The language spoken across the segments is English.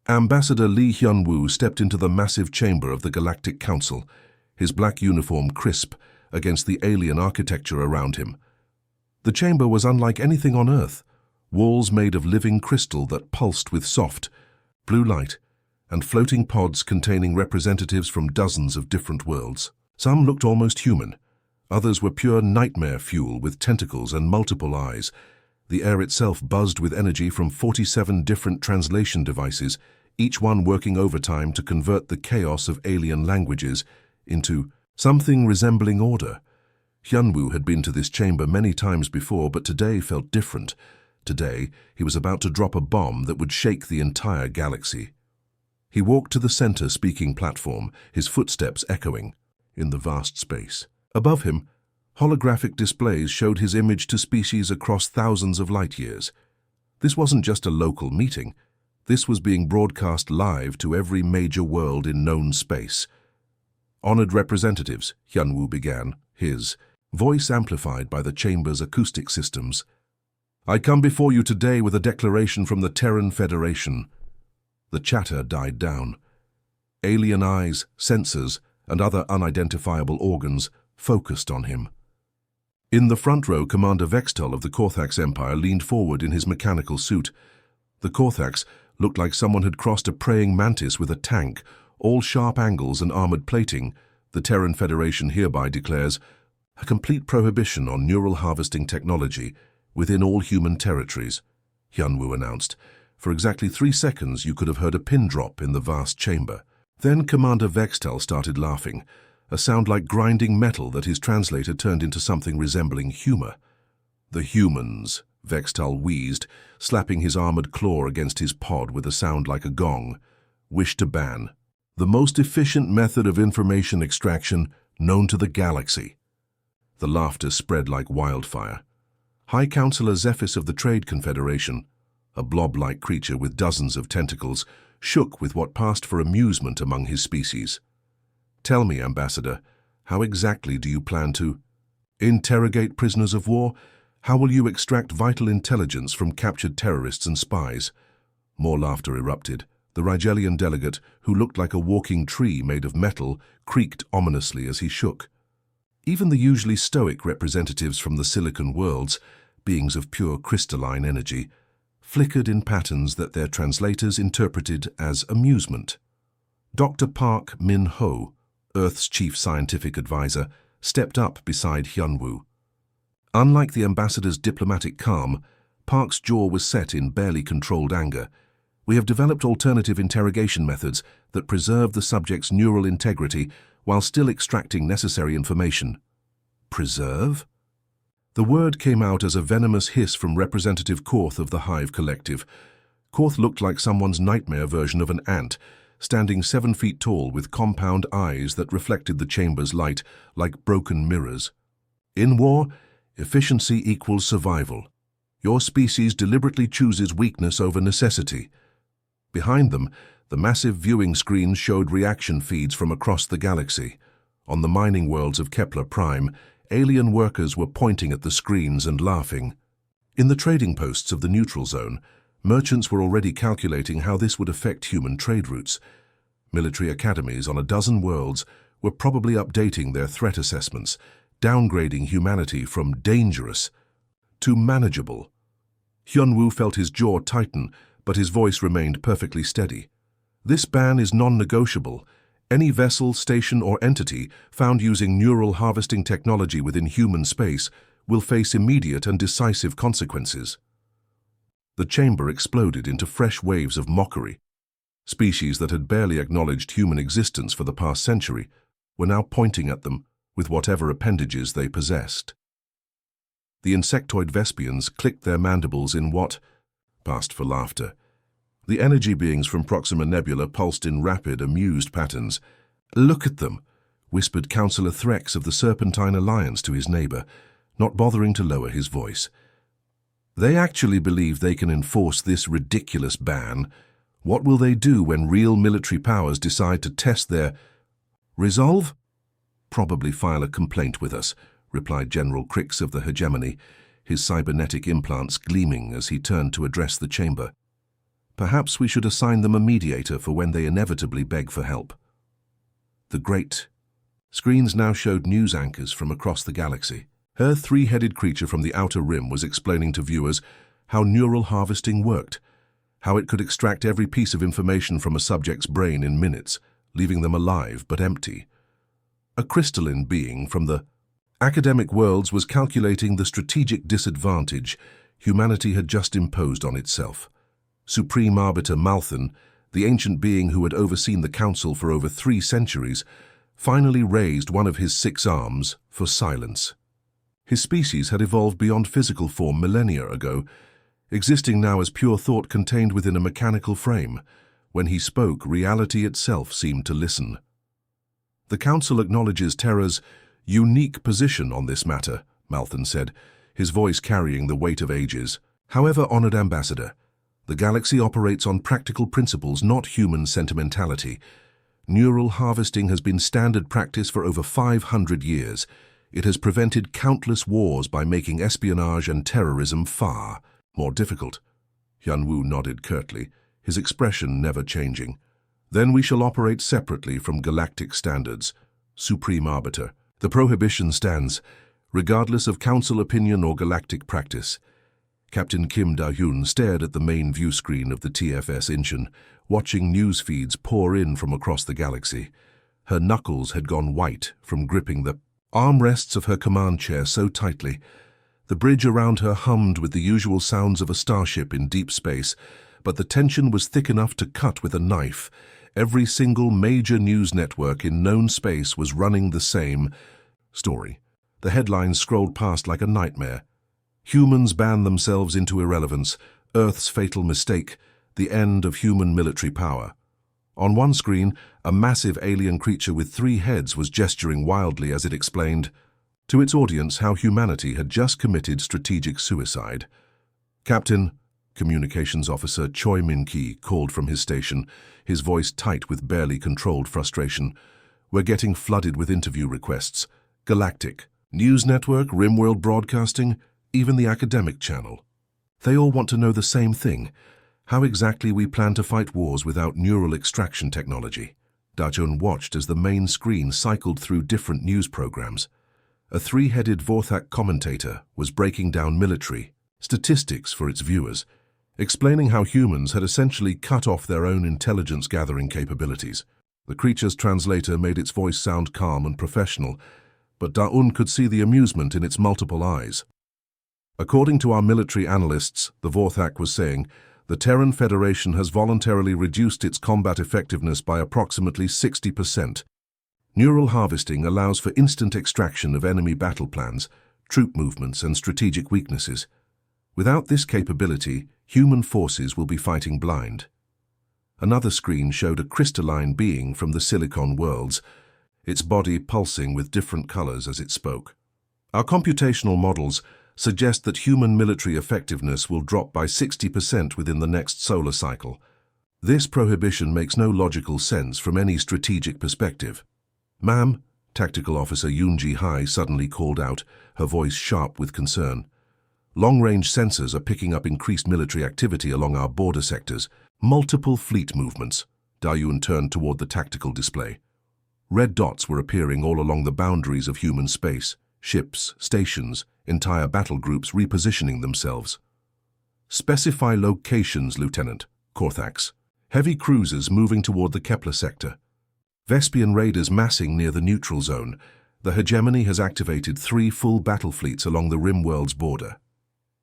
Ambassador Lee Hyun-woo stepped into the massive chamber of the Galactic Council, his black uniform crisp against the alien architecture around him. The chamber was unlike anything on Earth, walls made of living crystal that pulsed with soft, blue light, and floating pods containing representatives from dozens of different worlds. Some looked almost human. Others were pure nightmare fuel with tentacles and multiple eyes. The air itself buzzed with energy from 47 different translation devices, each one working overtime to convert the chaos of alien languages into something resembling order. Hyun-woo had been to this chamber many times before, but today felt different. Today, he was about to drop a bomb that would shake the entire galaxy. He walked to the center speaking platform, his footsteps echoing in the vast space. Above him, holographic displays showed his image to species across thousands of light years. This wasn't just a local meeting. This was being broadcast live to every major world in known space. Honored representatives, Hyun-woo began, his voice amplified by the chamber's acoustic systems. I come before you today with a declaration from the Terran Federation. The chatter died down. Alien eyes, sensors, and other unidentifiable organs focused on him. In the front row, Commander Vextel of the Korthax Empire leaned forward in his mechanical suit. The Korthax looked like someone had crossed a praying mantis with a tank, all sharp angles and armored plating. The Terran Federation hereby declares a complete prohibition on neural harvesting technology within all human territories, Hyun-woo announced. For exactly 3 seconds you could have heard a pin drop in the vast chamber. Then Commander Vextel started laughing, a sound like grinding metal that his translator turned into something resembling humor. The humans, Vextel wheezed, slapping his armored claw against his pod with a sound like a gong, wish to ban the most efficient method of information extraction known to the galaxy. The laughter spread like wildfire. High Counselor Zephys of the Trade Confederation, a blob-like creature with dozens of tentacles, shook with what passed for amusement among his species. Tell me, Ambassador, how exactly do you plan to interrogate prisoners of war? How will you extract vital intelligence from captured terrorists and spies? More laughter erupted. The Rigelian delegate, who looked like a walking tree made of metal, creaked ominously as he shook. Even the usually stoic representatives from the Silicon worlds, beings of pure crystalline energy, flickered in patterns that their translators interpreted as amusement. Dr. Park Min-ho, Earth's chief scientific advisor, stepped up beside Hyun-woo. Unlike the ambassador's diplomatic calm, Park's jaw was set in barely controlled anger. We have developed alternative interrogation methods that preserve the subject's neural integrity while still extracting necessary information. Preserve? The word came out as a venomous hiss from Representative Korth of the Hive Collective. Korth looked like someone's nightmare version of an ant, standing 7 feet tall with compound eyes that reflected the chamber's light like broken mirrors. In war, efficiency equals survival. Your species deliberately chooses weakness over necessity. Behind them, the massive viewing screens showed reaction feeds from across the galaxy. On the mining worlds of Kepler Prime, alien workers were pointing at the screens and laughing. In the trading posts of the neutral zone, merchants were already calculating how this would affect human trade routes. Military academies on a dozen worlds were probably updating their threat assessments, downgrading humanity from dangerous to manageable. Hyun-woo felt his jaw tighten, but his voice remained perfectly steady. This ban is non-negotiable. Any vessel, station, or entity found using neural harvesting technology within human space will face immediate and decisive consequences. The chamber exploded into fresh waves of mockery. Species that had barely acknowledged human existence for the past century were now pointing at them with whatever appendages they possessed. The insectoid Vespians clicked their mandibles in what passed for laughter. The energy beings from Proxima Nebula pulsed in rapid, amused patterns. Look at them, whispered Councillor Threx of the Serpentine Alliance to his neighbor, not bothering to lower his voice. They actually believe they can enforce this ridiculous ban. What will they do when real military powers decide to test their resolve? Probably file a complaint with us, replied General Crix of the Hegemony, his cybernetic implants gleaming as he turned to address the chamber. Perhaps we should assign them a mediator for when they inevitably beg for help. The Great. Screens now showed news anchors from across the galaxy. Her three-headed creature from the outer rim was explaining to viewers how neural harvesting worked, how it could extract every piece of information from a subject's brain in minutes, leaving them alive but empty. A crystalline being from the academic worlds was calculating the strategic disadvantage humanity had just imposed on itself. Supreme Arbiter Malthan, the ancient being who had overseen the Council for over 3 centuries, finally raised one of his 6 arms for silence. His species had evolved beyond physical form millennia ago, existing now as pure thought contained within a mechanical frame. When he spoke, reality itself seemed to listen. The Council acknowledges Terra's unique position on this matter, Malthan said, his voice carrying the weight of ages. However, honored ambassador, the galaxy operates on practical principles, not human sentimentality. Neural harvesting has been standard practice for over 500 years. It has prevented countless wars by making espionage and terrorism far more difficult. Yanwu nodded curtly, his expression never changing. Then we shall operate separately from galactic standards. Supreme Arbiter. The prohibition stands, regardless of council opinion or galactic practice. Captain Kim Da-hyun stared at the main view screen of the TFS engine, watching news feeds pour in from across the galaxy. Her knuckles had gone white from gripping the armrests of her command chair so tightly. The bridge around her hummed with the usual sounds of a starship in deep space, but the tension was thick enough to cut with a knife. Every single major news network in known space was running the same story. The headlines scrolled past like a nightmare. Humans ban themselves into irrelevance, Earth's fatal mistake, the end of human military power. On one screen, a massive alien creature with 3 heads was gesturing wildly as it explained to its audience how humanity had just committed strategic suicide. Captain, Communications Officer Choi Min-ki called from his station, his voice tight with barely controlled frustration. We're getting flooded with interview requests. Galactic, News Network, Rimworld Broadcasting, even the academic channel. They all want to know the same thing, how exactly we plan to fight wars without neural extraction technology. Da-hyun watched as the main screen cycled through different news programs. A 3-headed Vorthak commentator was breaking down military statistics for its viewers, explaining how humans had essentially cut off their own intelligence-gathering capabilities. The creature's translator made its voice sound calm and professional, but Da-hyun could see the amusement in its multiple eyes. According to our military analysts, the Vorthak was saying, the Terran Federation has voluntarily reduced its combat effectiveness by approximately 60%. Neural harvesting allows for instant extraction of enemy battle plans, troop movements, and strategic weaknesses. Without this capability, human forces will be fighting blind. Another screen showed a crystalline being from the Silicon worlds, its body pulsing with different colors as it spoke. Our computational models suggest that human military effectiveness will drop by 60% within the next solar cycle. This prohibition makes no logical sense from any strategic perspective. Ma'am, Tactical Officer Yoon Ji-hai suddenly called out, her voice sharp with concern. Long-range sensors are picking up increased military activity along our border sectors. Multiple fleet movements. Da-hyun turned toward the tactical display. Red dots were appearing all along the boundaries of human space. Ships, stations, entire battle groups repositioning themselves. Specify locations, Lieutenant. Korthax. Heavy cruisers moving toward the Kepler sector. Vespian raiders massing near the neutral zone. The hegemony has activated 3 full battle fleets along the Rimworld's border.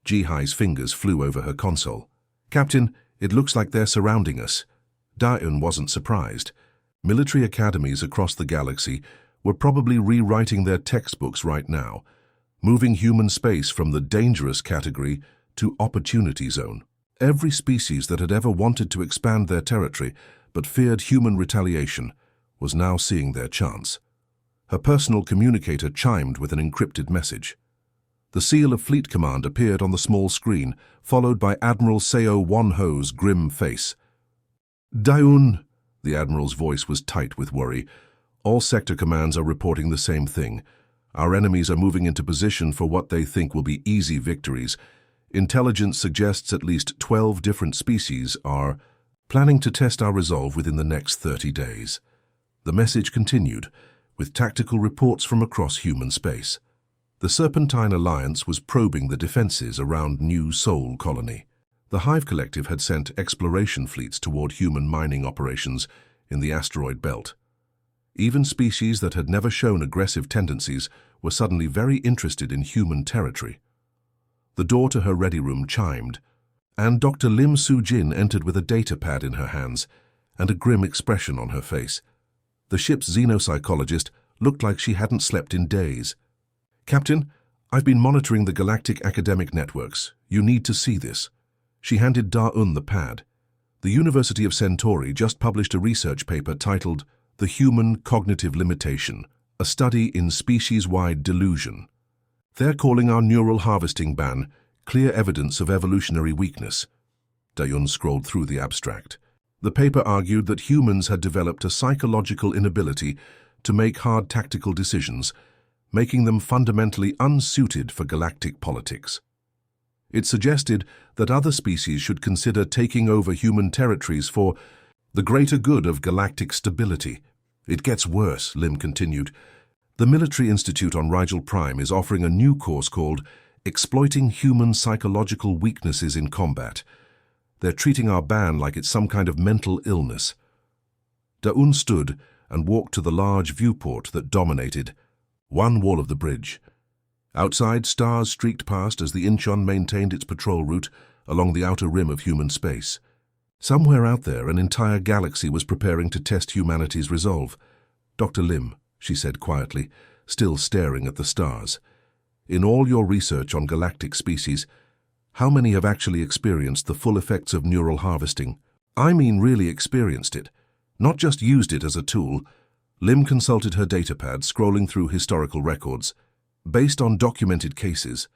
Ji-hai's fingers flew over her console. Captain, it looks like they're surrounding us. Da-hyun wasn't surprised. Military academies across the galaxy were probably rewriting their textbooks right now, moving human space from the dangerous category to opportunity zone. Every species that had ever wanted to expand their territory but feared human retaliation was now seeing their chance. Her personal communicator chimed with an encrypted message. The seal of Fleet Command appeared on the small screen, followed by Admiral Seo Won-ho's grim face. Da-hyun, the Admiral's voice was tight with worry. All sector commands are reporting the same thing. Our enemies are moving into position for what they think will be easy victories. Intelligence suggests at least 12 different species are planning to test our resolve within the next 30 days. The message continued, with tactical reports from across human space. The Serpentine Alliance was probing the defenses around New Sol Colony. The Hive Collective had sent exploration fleets toward human mining operations in the asteroid belt. Even species that had never shown aggressive tendencies were suddenly very interested in human territory. The door to her ready room chimed, and Dr. Lim Soo-jin entered with a data pad in her hands and a grim expression on her face. The ship's xenopsychologist looked like she hadn't slept in days. "Captain, I've been monitoring the galactic academic networks. You need to see this." She handed Da-un the pad. The University of Centauri just published a research paper titled The Human Cognitive Limitation, a study in species-wide delusion. They're calling our neural harvesting ban clear evidence of evolutionary weakness. Da-un scrolled through the abstract. The paper argued that humans had developed a psychological inability to make hard tactical decisions, making them fundamentally unsuited for galactic politics. It suggested that other species should consider taking over human territories for the greater good of galactic stability. "It gets worse," Lim continued. "The Military Institute on Rigel Prime is offering a new course called Exploiting Human Psychological Weaknesses in Combat. They're treating our ban like it's some kind of mental illness." Da-un stood and walked to the large viewport that dominated one wall of the bridge. Outside, stars streaked past as the Incheon maintained its patrol route along the outer rim of human space. Somewhere out there, an entire galaxy was preparing to test humanity's resolve. "Dr. Lim," she said quietly, still staring at the stars, "in all your research on galactic species, how many have actually experienced the full effects of neural harvesting? I mean really experienced it, not just used it as a tool." Lim consulted her datapad, scrolling through historical records. Based on documented cases,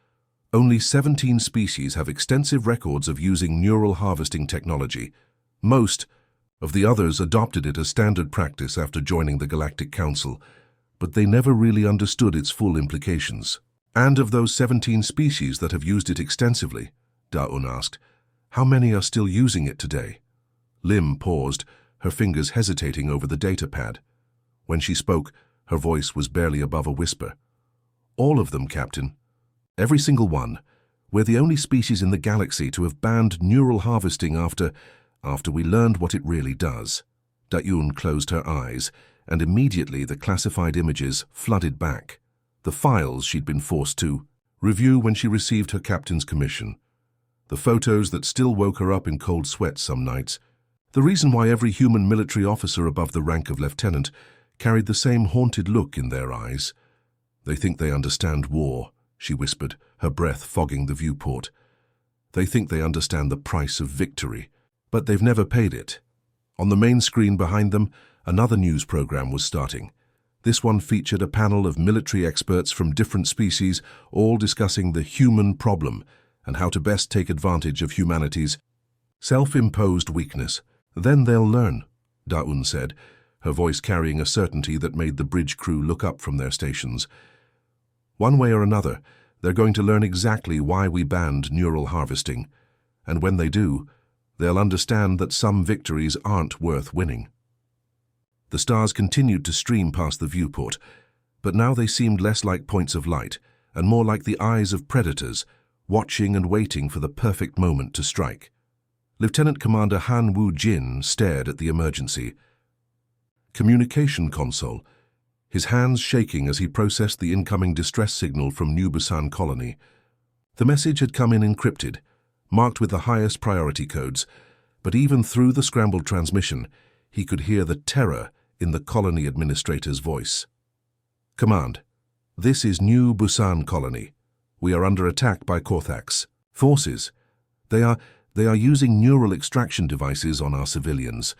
only 17 species have extensive records of using neural harvesting technology. Most of the others adopted it as standard practice after joining the Galactic Council, but they never really understood its full implications. "And of those 17 species that have used it extensively," Da-un asked, "how many are still using it today?" Lim paused, her fingers hesitating over the datapad. When she spoke, her voice was barely above a whisper. "All of them, Captain. Every single one. We're the only species in the galaxy to have banned neural harvesting after we learned what it really does." Da-un closed her eyes, and immediately the classified images flooded back. The files she'd been forced to review when she received her captain's commission. The photos that still woke her up in cold sweats some nights. The reason why every human military officer above the rank of lieutenant carried the same haunted look in their eyes. "They think they understand war," she whispered, her breath fogging the viewport. "They think they understand the price of victory, but they've never paid it." On the main screen behind them, another news program was starting. This one featured a panel of military experts from different species, all discussing the human problem and how to best take advantage of humanity's self-imposed weakness. "Then they'll learn," Da-un said, her voice carrying a certainty that made the bridge crew look up from their stations. "One way or another, they're going to learn exactly why we banned neural harvesting, and when they do, they'll understand that some victories aren't worth winning." The stars continued to stream past the viewport, but now they seemed less like points of light and more like the eyes of predators, watching and waiting for the perfect moment to strike. Lieutenant Commander Han Woo-jin stared at the emergency communication console, his hands shaking as he processed the incoming distress signal from New Busan Colony. The message had come in encrypted, marked with the highest priority codes, but even through the scrambled transmission, he could hear the terror in the colony administrator's voice. "Command, this is New Busan Colony. We are under attack by Korthax forces. They are using neural extraction devices on our civilians.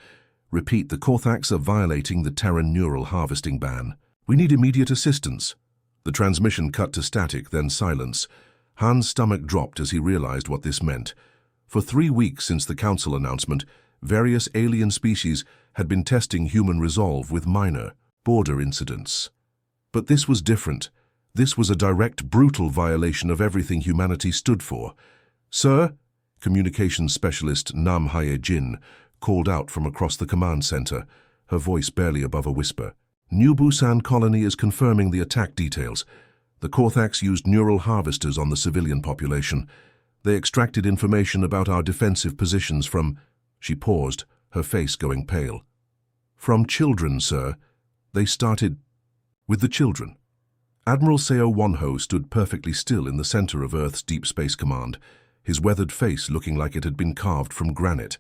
Repeat, the Korthax are violating the Terran neural harvesting ban. We need immediate assistance." The transmission cut to static, then silence. Han's stomach dropped as he realized what this meant. For 3 weeks since the Council announcement, various alien species had been testing human resolve with minor border incidents. But this was different. This was a direct, brutal violation of everything humanity stood for. Sir, communications specialist Nam Hae-jin called out from across the command center, her voice barely above a whisper. New Busan colony is confirming the attack details. The Korthax used neural harvesters on the civilian population. They extracted information about our defensive positions from... She paused, her face going pale. From children, sir. They started with the children. Admiral Seo Wonho stood perfectly still in the center of Earth's Deep Space Command, his weathered face looking like it had been carved from granite.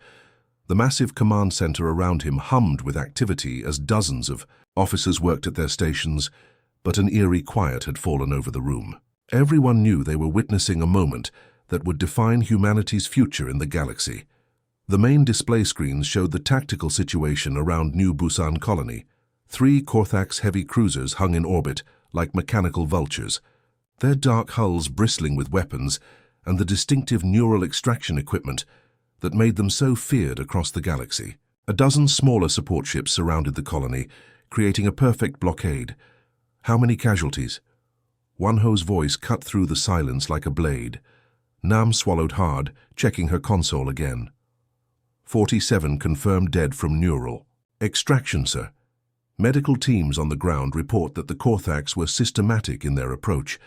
The massive command center around him hummed with activity as dozens of officers worked at their stations, but an eerie quiet had fallen over the room. Everyone knew they were witnessing a moment that would define humanity's future in the galaxy. The main display screens showed the tactical situation around New Busan colony. 3 Korthax heavy cruisers hung in orbit like mechanical vultures, their dark hulls bristling with weapons and the distinctive neural extraction equipment that made them so feared across the galaxy. A dozen smaller support ships surrounded the colony, creating a perfect blockade. How many casualties? Wonho's voice cut through the silence like a blade. Nam swallowed hard, checking her console again. 47 confirmed dead from neural extraction, sir. Medical teams on the ground report that the Korthax were systematic in their approach.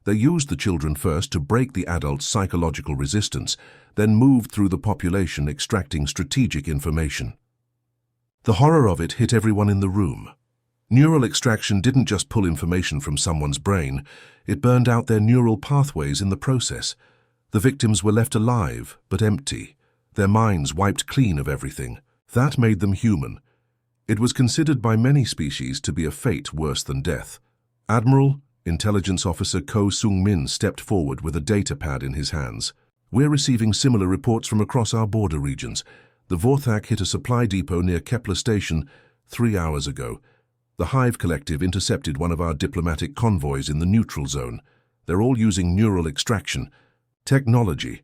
They used the children first to break the adults' psychological resistance, then moved through the population extracting strategic information. The horror of it hit everyone in the room. Neural extraction didn't just pull information from someone's brain, it burned out their neural pathways in the process. The victims were left alive, but empty, their minds wiped clean of everything. That made them human. It was considered by many species to be a fate worse than death. Admiral, Intelligence Officer Ko Sung-min stepped forward with a data pad in his hands. We're receiving similar reports from across our border regions. The Vorthak hit a supply depot near Kepler Station 3 hours ago. The Hive Collective intercepted one of our diplomatic convoys in the neutral zone. They're all using neural extraction. Technology.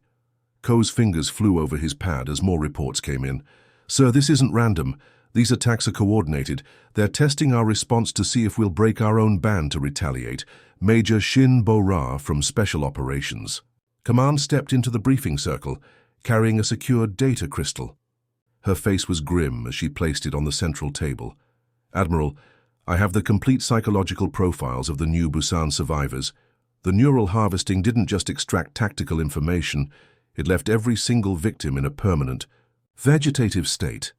Ko's fingers flew over his pad as more reports came in. Sir, this isn't random. These attacks are coordinated. They're testing our response to see if we'll break our own ban to retaliate. Major Shin Bo-ra from Special Operations. Command stepped into the briefing circle, carrying a secured data crystal. Her face was grim as she placed it on the central table. Admiral, I have the complete psychological profiles of the New Busan survivors. The neural harvesting didn't just extract tactical information, it left every single victim in a permanent, vegetative state.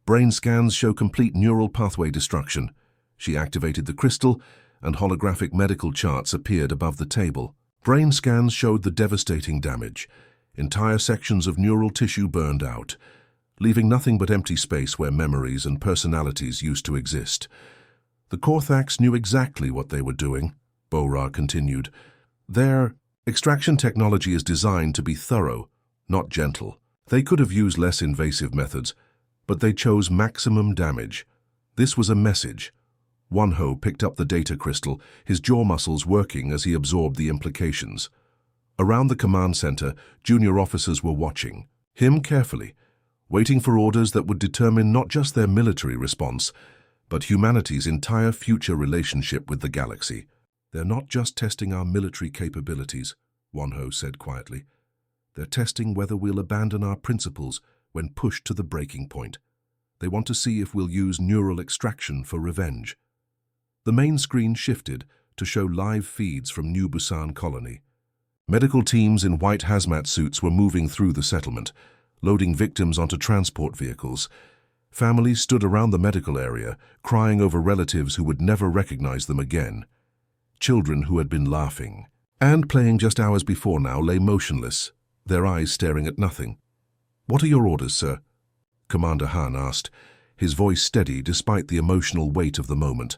Brain scans show complete neural pathway destruction. She activated the crystal, and holographic medical charts appeared above the table. Brain scans showed the devastating damage. Entire sections of neural tissue burned out, leaving nothing but empty space where memories and personalities used to exist. The Korthax knew exactly what they were doing, Bo-ra continued. Their extraction technology is designed to be thorough, not gentle. They could have used less invasive methods, but they chose maximum damage. This was a message. Wonho picked up the data crystal, his jaw muscles working as he absorbed the implications. Around the command center, junior officers were watching, him carefully, waiting for orders that would determine not just their military response, but humanity's entire future relationship with the galaxy. They're not just testing our military capabilities, Wonho said quietly. They're testing whether we'll abandon our principles when pushed to the breaking point. They want to see if we'll use neural extraction for revenge. The main screen shifted to show live feeds from New Busan colony. Medical teams in white hazmat suits were moving through the settlement, loading victims onto transport vehicles. Families stood around the medical area, crying over relatives who would never recognize them again. Children who had been laughing and playing just hours before now lay motionless, their eyes staring at nothing. "What are your orders, sir?" Commander Han asked, his voice steady despite the emotional weight of the moment.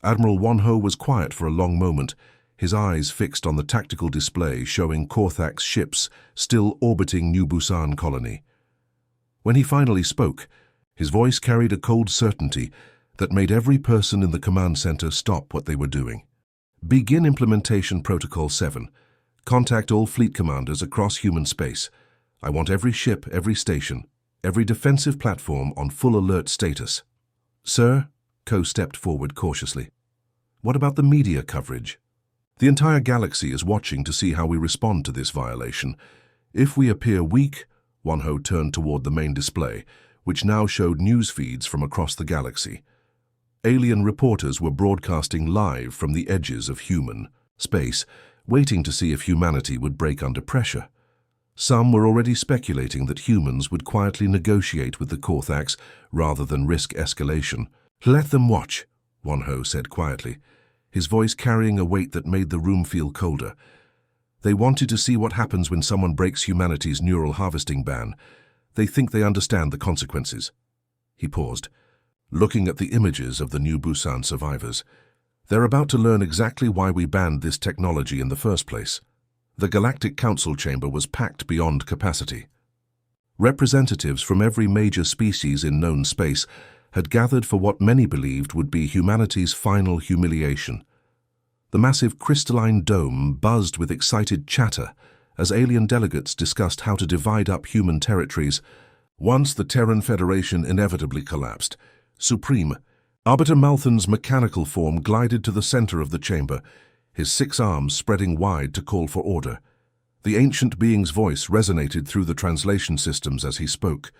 Admiral Wonho was quiet for a long moment, his eyes fixed on the tactical display showing Korthax ships still orbiting New Busan colony. When he finally spoke, his voice carried a cold certainty that made every person in the command center stop what they were doing. "Begin implementation protocol 7. Contact all fleet commanders across human space. I want every ship, every station, every defensive platform on full alert status." "Sir?" Ko stepped forward cautiously. "What about the media coverage? The entire galaxy is watching to see how we respond to this violation. If we appear weak, Wonho turned toward the main display, which now showed news feeds from across the galaxy. Alien reporters were broadcasting live from the edges of human space, waiting to see if humanity would break under pressure. Some were already speculating that humans would quietly negotiate with the Korthax rather than risk escalation. "Let them watch," Wonho said quietly, his voice carrying a weight that made the room feel colder. They wanted to see what happens when someone breaks humanity's neural harvesting ban. They think they understand the consequences. He paused, looking at the images of the new Busan survivors. They're about to learn exactly why we banned this technology in the first place. The Galactic Council chamber was packed beyond capacity. Representatives from every major species in known space had gathered for what many believed would be humanity's final humiliation. The massive crystalline dome buzzed with excited chatter as alien delegates discussed how to divide up human territories. Once the Terran Federation inevitably collapsed, Supreme, Arbiter Malthon's mechanical form glided to the center of the chamber, his 6 arms spreading wide to call for order. The ancient being's voice resonated through the translation systems as he spoke.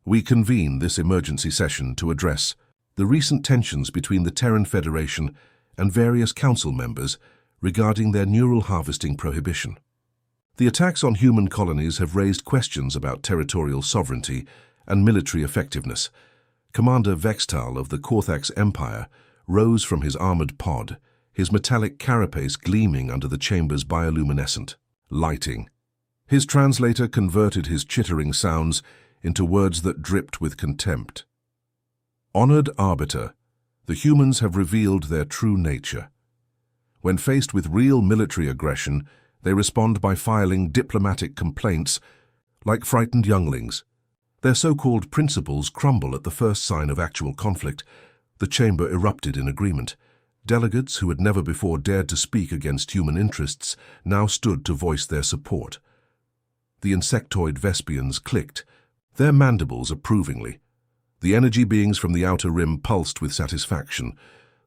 "We convene this emergency session to address the recent tensions between the Terran Federation and various council members regarding their neural harvesting prohibition. The attacks on human colonies have raised questions about territorial sovereignty and military effectiveness." Commander Vextal of the Korthax Empire rose from his armored pod, his metallic carapace gleaming under the chamber's bioluminescent lighting. His translator converted his chittering sounds into words that dripped with contempt. "Honored Arbiter, the humans have revealed their true nature. When faced with real military aggression, they respond by filing diplomatic complaints like frightened younglings. Their so-called principles crumble at the first sign of actual conflict." The chamber erupted in agreement. Delegates who had never before dared to speak against human interests now stood to voice their support. The insectoid Vespians clicked, their mandibles approvingly. The energy beings from the outer rim pulsed with satisfaction.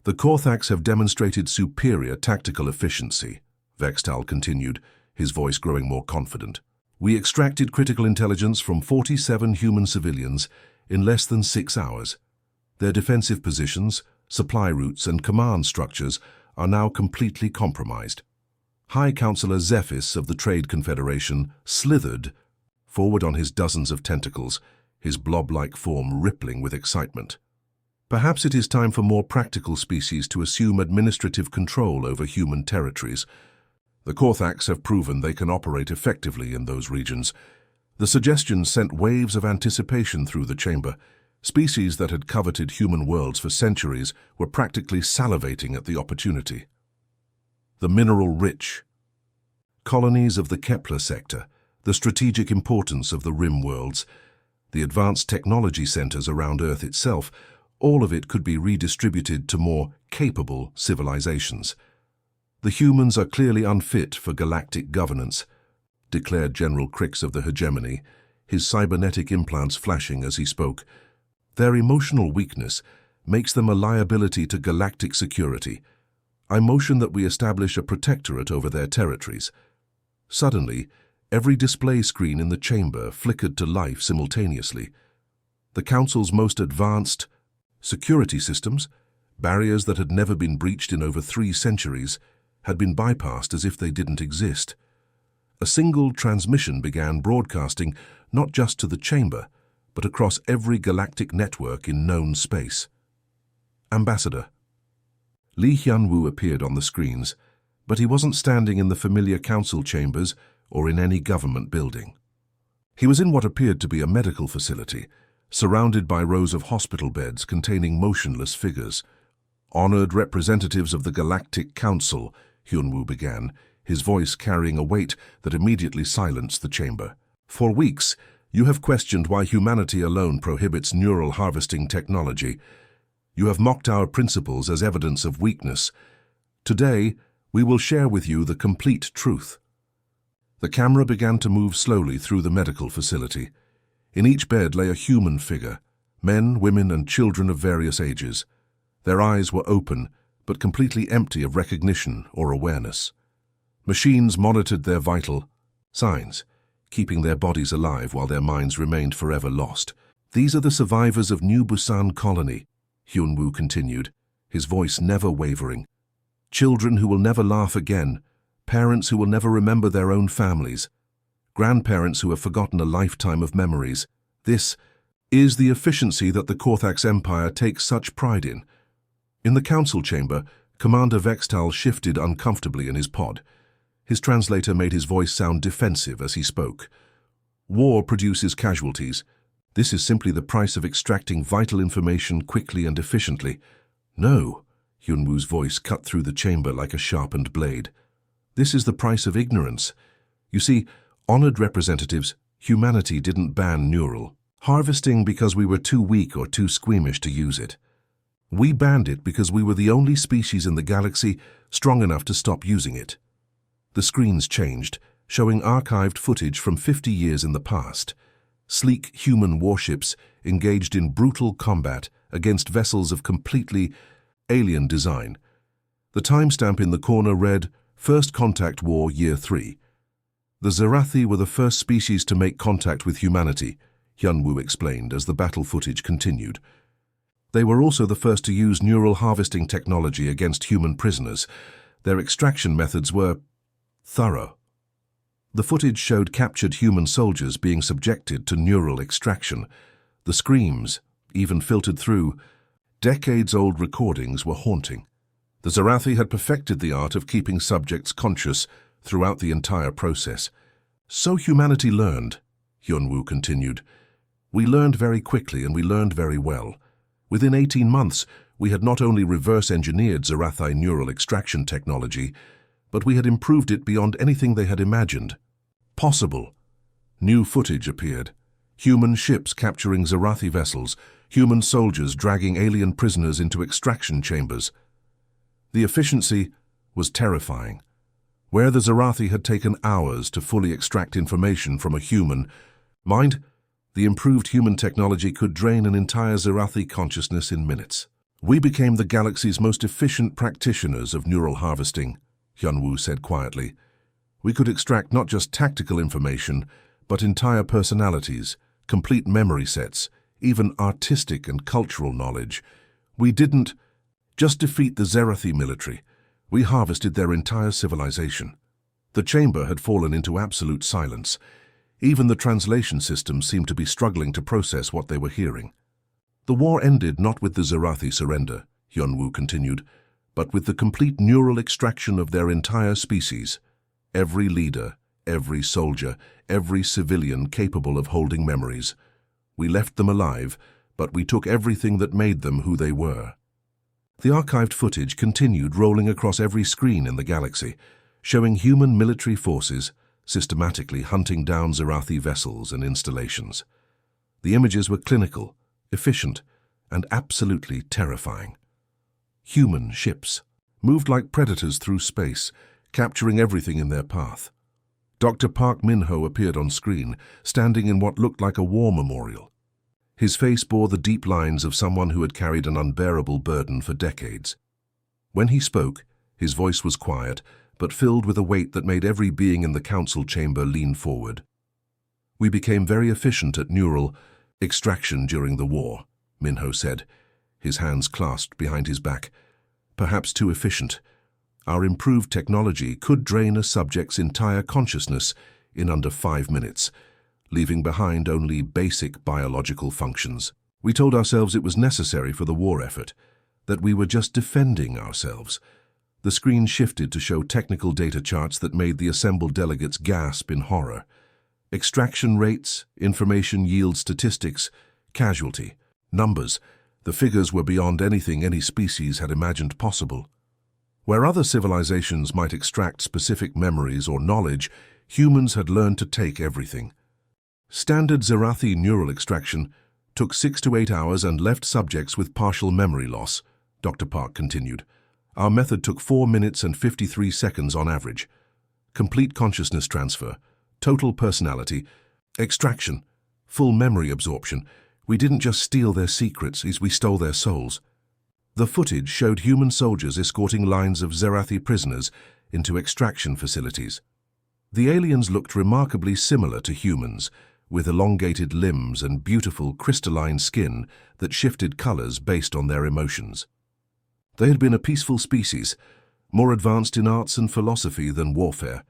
"The Korthax have demonstrated superior tactical efficiency," Vextal continued, his voice growing more confident. "We extracted critical intelligence from 47 human civilians in less than 6 hours. Their defensive positions, supply routes, and command structures are now completely compromised." High Counselor Zephys of the Trade Confederation slithered forward on his dozens of tentacles, his blob-like form rippling with excitement. "Perhaps it is time for more practical species to assume administrative control over human territories. The Korthax have proven they can operate effectively in those regions." The suggestion sent waves of anticipation through the chamber. Species that had coveted human worlds for centuries were practically salivating at the opportunity. The mineral-rich colonies of the Kepler sector, the strategic importance of the rim worlds, the advanced technology centers around Earth itself, all of it could be redistributed to more capable civilizations. "The humans are clearly unfit for galactic governance," declared General Crix of the Hegemony, his cybernetic implants flashing as he spoke. "Their emotional weakness makes them a liability to galactic security. I motion that we establish a protectorate over their territories." Suddenly, every display screen in the chamber flickered to life simultaneously. The Council's most advanced security systems, barriers that had never been breached in over 3 centuries, had been bypassed as if they didn't exist. A single transmission began broadcasting not just to the chamber, but across every galactic network in known space. "Ambassador." Li Hyunwoo appeared on the screens, but he wasn't standing in the familiar council chambers or in any government building. He was in what appeared to be a medical facility, surrounded by rows of hospital beds containing motionless figures. "Honored representatives of the Galactic Council," Hyunwoo began, his voice carrying a weight that immediately silenced the chamber. "For weeks, you have questioned why humanity alone prohibits neural harvesting technology. You have mocked our principles as evidence of weakness. Today, we will share with you the complete truth." The camera began to move slowly through the medical facility. In each bed lay a human figure, men, women, and children of various ages. Their eyes were open, but completely empty of recognition or awareness. Machines monitored their vital signs, keeping their bodies alive while their minds remained forever lost. "These are the survivors of New Busan Colony," Hyun-woo continued, his voice never wavering. "Children who will never laugh again, parents who will never remember their own families, grandparents who have forgotten a lifetime of memories. This is the efficiency that the Korthax Empire takes such pride in." In the council chamber, Commander Vextal shifted uncomfortably in his pod. His translator made his voice sound defensive as he spoke. "War produces casualties. This is simply the price of extracting vital information quickly and efficiently." "No," Hyun-woo's voice cut through the chamber like a sharpened blade. "This is the price of ignorance. You see, honored representatives, humanity didn't ban neural harvesting because we were too weak or too squeamish to use it. We banned it because we were the only species in the galaxy strong enough to stop using it." The screens changed, showing archived footage from 50 years in the past. Sleek human warships engaged in brutal combat against vessels of completely alien design. The timestamp in the corner read, "First Contact War, Year 3. The Zerathi were the first species to make contact with humanity," Hyun-woo explained as the battle footage continued. "They were also the first to use neural harvesting technology against human prisoners. Their extraction methods were thorough." The footage showed captured human soldiers being subjected to neural extraction. The screams, even filtered through decades-old recordings, were haunting. The Zerathi had perfected the art of keeping subjects conscious throughout the entire process. "So humanity learned," Hyun-woo continued. "We learned very quickly and we learned very well. Within 18 months, we had not only reverse-engineered Zerathi neural extraction technology, but we had improved it beyond anything they had imagined possible." New footage appeared. Human ships capturing Zerathi vessels, human soldiers dragging alien prisoners into extraction chambers. The efficiency was terrifying. Where the Zerathi had taken hours to fully extract information from a human mind, the improved human technology could drain an entire Zerathi consciousness in minutes. "We became the galaxy's most efficient practitioners of neural harvesting," Hyun-woo said quietly. "We could extract not just tactical information, but entire personalities, complete memory sets, even artistic and cultural knowledge. We didn't just defeat the Zerathi military. We harvested their entire civilization." The chamber had fallen into absolute silence. Even the translation system seemed to be struggling to process what they were hearing. "The war ended not with the Zerathi surrender," Hyun-woo continued, "but with the complete neural extraction of their entire species. Every leader, every soldier, every civilian capable of holding memories. We left them alive, but we took everything that made them who they were." The archived footage continued rolling across every screen in the galaxy, showing human military forces systematically hunting down Zerathi vessels and installations. The images were clinical, efficient, and absolutely terrifying. Human ships moved like predators through space, capturing everything in their path. Dr. Park Min-ho appeared on screen, standing in what looked like a war memorial. His face bore the deep lines of someone who had carried an unbearable burden for decades. When he spoke, his voice was quiet, but filled with a weight that made every being in the council chamber lean forward. "We became very efficient at neural extraction during the war," Min-ho said, his hands clasped behind his back. "Perhaps too efficient. Our improved technology could drain a subject's entire consciousness in under 5 minutes, leaving behind only basic biological functions. We told ourselves it was necessary for the war effort, that we were just defending ourselves." The screen shifted to show technical data charts that made the assembled delegates gasp in horror. Extraction rates, information yield statistics, casualty, numbers. The figures were beyond anything any species had imagined possible. Where other civilizations might extract specific memories or knowledge, humans had learned to take everything. Standard Zerathi neural extraction took 6 to 8 hours and left subjects with partial memory loss, Dr. Park continued. Our method took 4 minutes and 53 seconds on average. Complete consciousness transfer, total personality, extraction, full memory absorption. We didn't just steal their secrets, we stole their souls. The footage showed human soldiers escorting lines of Zerathi prisoners into extraction facilities. The aliens looked remarkably similar to humans, with elongated limbs and beautiful crystalline skin that shifted colors based on their emotions. They had been a peaceful species, more advanced in arts and philosophy than warfare.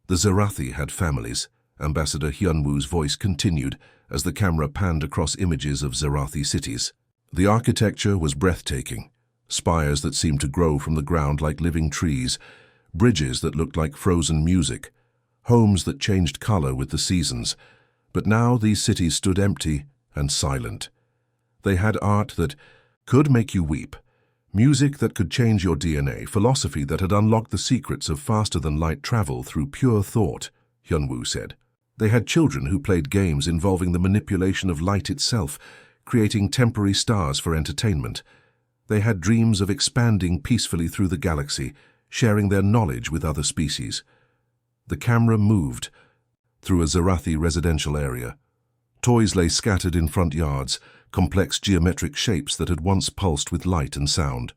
The Zerathi had families, Ambassador Hyunwoo's voice continued as the camera panned across images of Zerathi cities. The architecture was breathtaking, spires that seemed to grow from the ground like living trees, bridges that looked like frozen music, homes that changed color with the seasons. But now these cities stood empty and silent. They had art that could make you weep, music that could change your DNA, philosophy that had unlocked the secrets of faster-than-light travel through pure thought, Hyunwoo said. They had children who played games involving the manipulation of light itself, creating temporary stars for entertainment. They had dreams of expanding peacefully through the galaxy, sharing their knowledge with other species. The camera moved through a Zerathi residential area. Toys lay scattered in front yards, complex geometric shapes that had once pulsed with light and sound.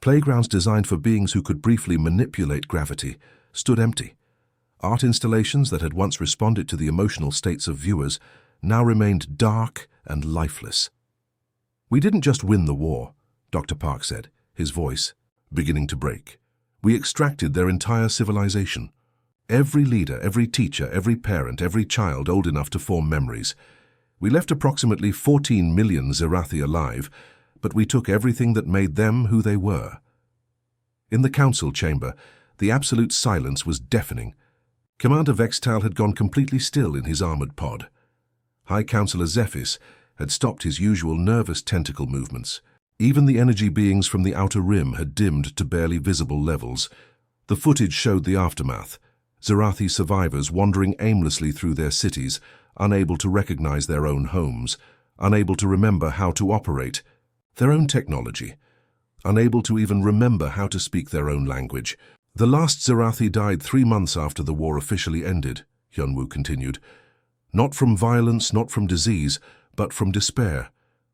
Playgrounds designed for beings who could briefly manipulate gravity stood empty. Art installations that had once responded to the emotional states of viewers now remained dark and lifeless. "We didn't just win the war," Dr. Park said, his voice beginning to break. "We extracted their entire civilization. Every leader, every teacher, every parent, every child old enough to form memories. We left approximately 14 million Zerathi alive, but we took everything that made them who they were." In the council chamber, the absolute silence was deafening. Commander Vextal had gone completely still in his armored pod. High Counselor Zephys had stopped his usual nervous tentacle movements. Even the energy beings from the outer rim had dimmed to barely visible levels. The footage showed the aftermath. Zerathi survivors wandering aimlessly through their cities, unable to recognize their own homes, unable to remember how to operate their own technology, unable to even remember how to speak their own language. "The last Zerathi died 3 months after the war officially ended," Hyunwoo continued. "Not from violence, not from disease, but from despair.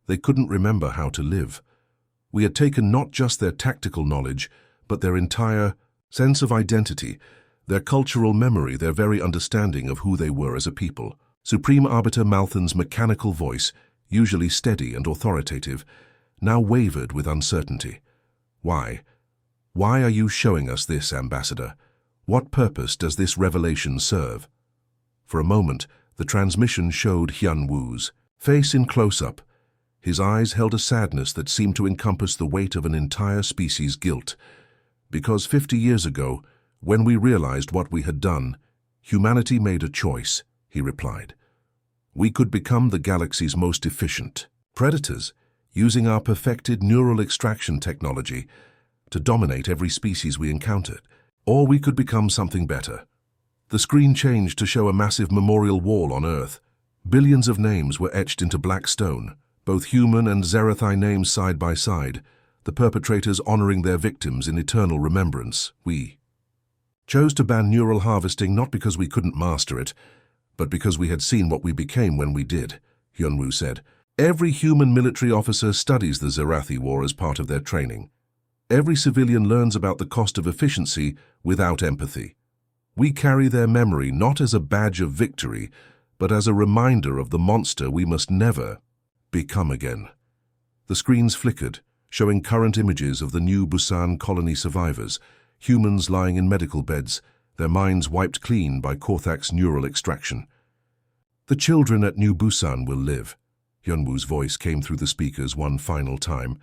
They couldn't remember how to live. We had taken not just their tactical knowledge, but their entire sense of identity, their cultural memory, their very understanding of who they were as a people." Supreme Arbiter Malthan's mechanical voice, usually steady and authoritative, now wavered with uncertainty. "Why? Why are you showing us this, Ambassador? What purpose does this revelation serve?" For a moment, the transmission showed Hyunwoo's face in close-up. His eyes held a sadness that seemed to encompass the weight of an entire species' guilt. "Because 50 years ago, when we realized what we had done, humanity made a choice," he replied. "We could become the galaxy's most efficient predators, using our perfected neural extraction technology to dominate every species we encountered. Or we could become something better." The screen changed to show a massive memorial wall on Earth. Billions of names were etched into black stone, both human and Zerathi names side by side, the perpetrators honoring their victims in eternal remembrance. "We chose to ban neural harvesting not because we couldn't master it, but because we had seen what we became when we did," Hyunwoo said. "Every human military officer studies the Zerathi War as part of their training. Every civilian learns about the cost of efficiency without empathy. We carry their memory not as a badge of victory, but as a reminder of the monster we must never become again." The screens flickered, showing current images of the New Busan colony survivors, humans lying in medical beds, their minds wiped clean by Korthak's neural extraction. "The children at New Busan will live," Hyunwoo's voice came through the speakers one final time.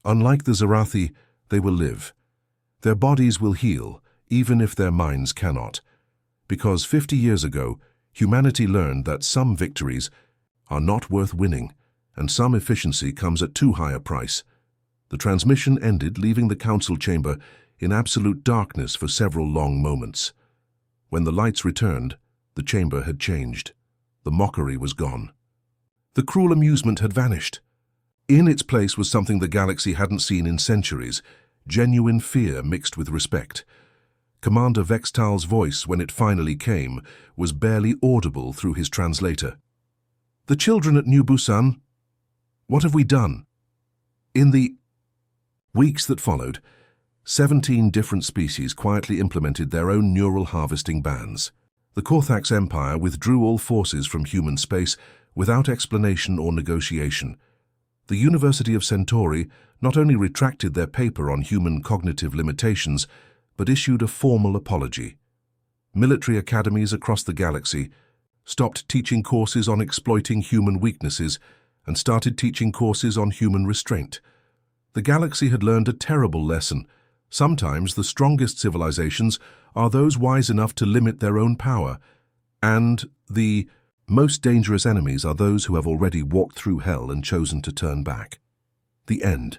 "Unlike the Zerathi, they will live. Their bodies will heal, even if their minds cannot. Because 50 years ago, humanity learned that some victories are not worth winning, and some efficiency comes at too high a price." The transmission ended, leaving the council chamber in absolute darkness for several long moments. When the lights returned, the chamber had changed. The mockery was gone. The cruel amusement had vanished. In its place was something the galaxy hadn't seen in centuries, genuine fear mixed with respect. Commander Vextal's voice, when it finally came, was barely audible through his translator. "The children at New Busan, what have we done?" In the weeks that followed, 17 different species quietly implemented their own neural harvesting bans. The Korthax Empire withdrew all forces from human space without explanation or negotiation. The University of Centauri not only retracted their paper on human cognitive limitations, but issued a formal apology. Military academies across the galaxy stopped teaching courses on exploiting human weaknesses and started teaching courses on human restraint. The galaxy had learned a terrible lesson. Sometimes the strongest civilizations are those wise enough to limit their own power, and the most dangerous enemies are those who have already walked through hell and chosen to turn back. The end.